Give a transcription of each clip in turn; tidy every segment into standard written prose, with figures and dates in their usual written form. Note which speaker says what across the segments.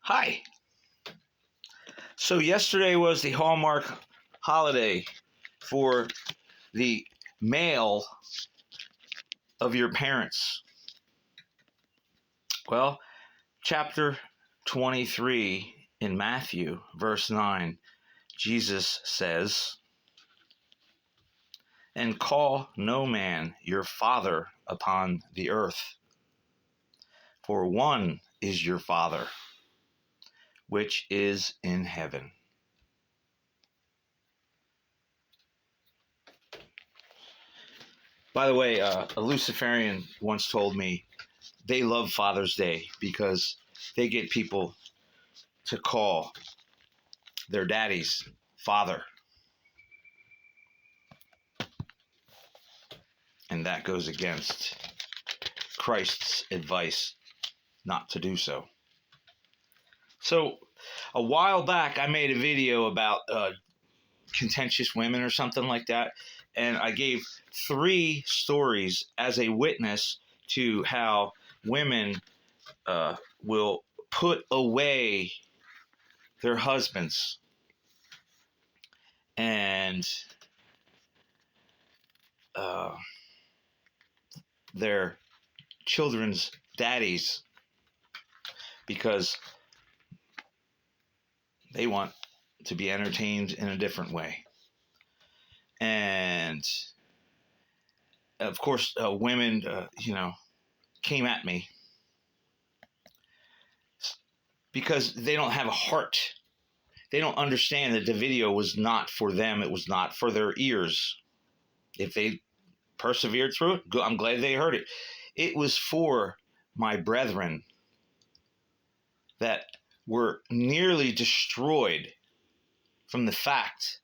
Speaker 1: Hi. So yesterday was the Hallmark holiday for the male of your parents. Well, chapter 23 in Matthew, verse 9, Jesus says, "And call no man your father upon the earth, for one is your Father, which is in heaven." By the way, a Luciferian once told me they love Father's Day because they get people to call their daddies father. And that goes against Christ's advice not to do so. So a while back, I made a video about contentious women or something like that. And I gave 3 stories as a witness to how women will put away their husbands and their children's daddies because they want to be entertained in a different way. And of course, women, came at me because they don't have a heart. They don't understand that the video was not for them. It was not for their ears. If they persevered through it, I'm glad they heard it. It was for my brethren that were nearly destroyed from the fact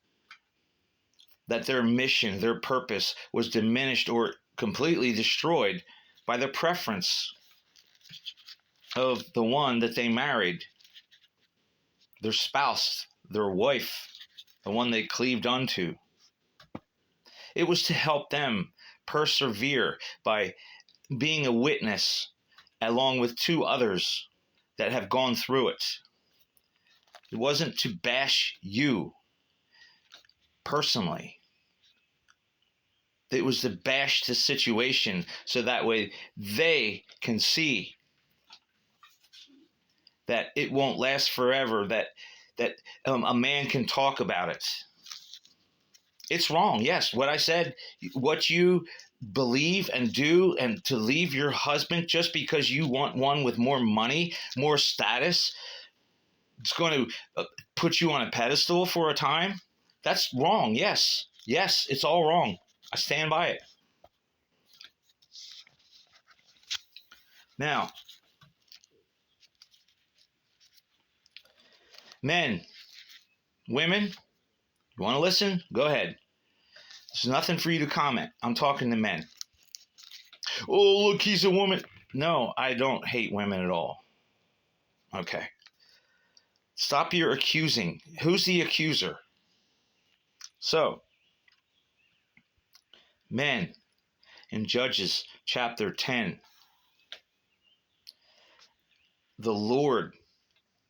Speaker 1: that their mission, their purpose was diminished or completely destroyed by the preference of the one that they married, their spouse, their wife, the one they cleaved unto. It was to help them persevere by being a witness along with 2 others that have gone through it. It wasn't to bash you personally. It was to bash the situation so that way they can see that it won't last forever, that a man can talk about it. It's wrong, yes. What I said, what you believe and do, and to leave your husband just because you want one with more money, more status, it's going to put you on a pedestal for a time, that's wrong, yes. Yes, it's all wrong. I stand by it. Now, men, women, you want to listen? Go ahead. There's nothing for you to comment. I'm talking to men. Oh, look, he's a woman. No, I don't hate women at all. Okay. Stop your accusing. Who's the accuser? So, men, in Judges chapter 10, the Lord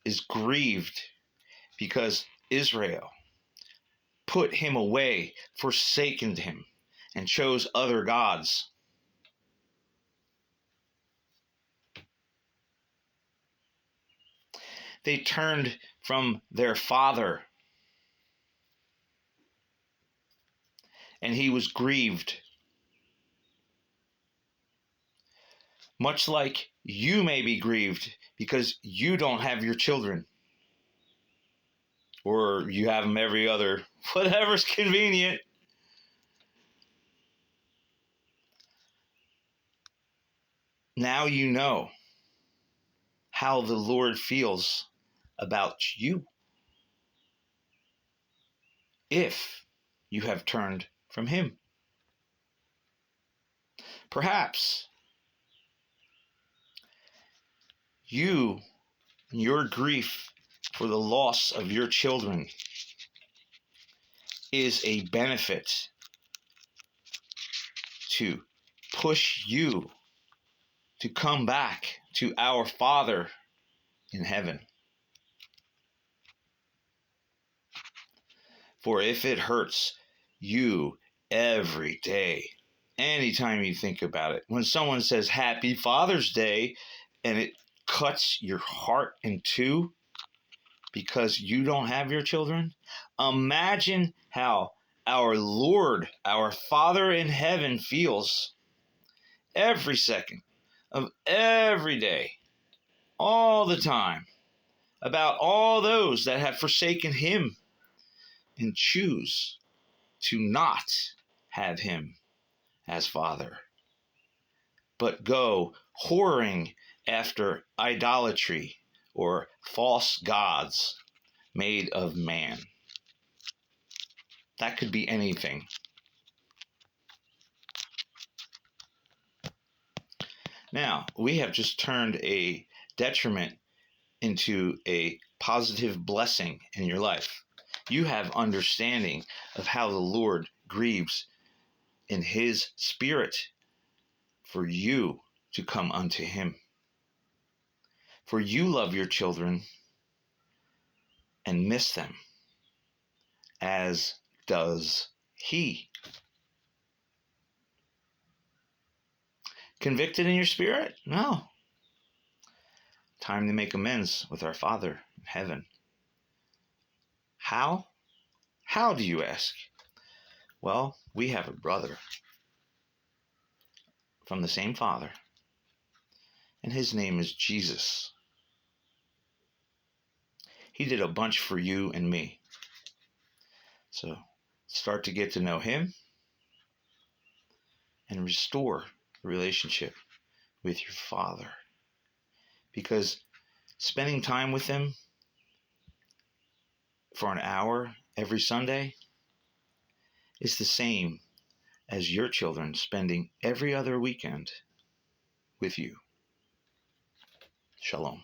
Speaker 1: is grieved because Israel put him away, forsaken him, and chose other gods. They turned from their father, and he was grieved. Much like you may be grieved because you don't have your children, or you have them every other, whatever's convenient. Now you know how the Lord feels about you if you have turned from him. Perhaps your grief for the loss of your children is a benefit to push you to come back to our Father in heaven. For if it hurts you every day, anytime you think about it, when someone says Happy Father's Day and it cuts your heart in two because you don't have your children, imagine how our Lord, our Father in heaven feels every second of every day, all the time, about all those that have forsaken him and choose to not have him as Father, but go whoring after idolatry or false gods made of man. That could be anything. Now, we have just turned a detriment into a positive blessing in your life. You have understanding of how the Lord grieves in his spirit for you to come unto him. For you love your children and miss them, as does he. Convicted in your spirit? No. Time to make amends with our Father in heaven. How? How do you ask? Well, we have a brother from the same Father, and his name is Jesus. He did a bunch for you and me. So start to get to know him and restore the relationship with your Father. Because spending time with him for an hour every Sunday is the same as your children spending every other weekend with you. Shalom.